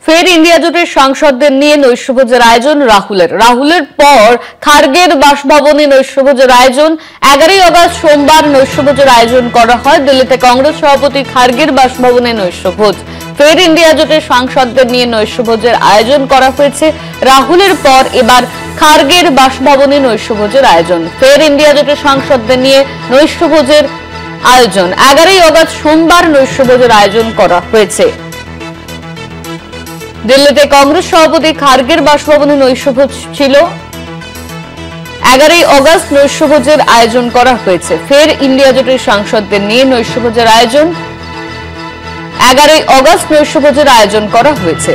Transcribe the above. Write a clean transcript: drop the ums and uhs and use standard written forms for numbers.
ফের ইন্ডিয়া জোটের সাংসদদের নিয়ে নৈশভোজের আয়োজন রাহুলের পর খার্গের বাসভবনে নৈশভোজের আয়োজন। 11ই আগস্ট সোমবার নৈশভোজের আয়োজন করা হয় দিল্লিতে কংগ্রেস সভাপতি খার্গের বাসভবনে নৈশভোজ। ফের ইন্ডিয়া জোটের সাংসদদের নিয়ে নৈশভোজের আয়োজন করা হয়েছে। রাহুলের পর এবার খার্গের বাসভবনে নৈশভোজের আয়োজন। ফের ইন্ডিয়া জোটের সাংসদদের নিয়ে নৈশভোজের আয়োজন। 11ই আগস্ট সোমবার নৈশভোজের আয়োজন করা হয়েছে। দিল্লিতে কংগ্রেস সভাপতি খার্গের বাসভবনে নৈশভোজ ছিল। 11ই আগস্ট নৈশভোজের আয়োজন করা হয়েছে। ফের ইন্ডিয়া জোটের সাংসদদের নিয়ে নৈশভোজের আয়োজন। 11ই আগস্ট নৈশভোজের আয়োজন করা হয়েছে।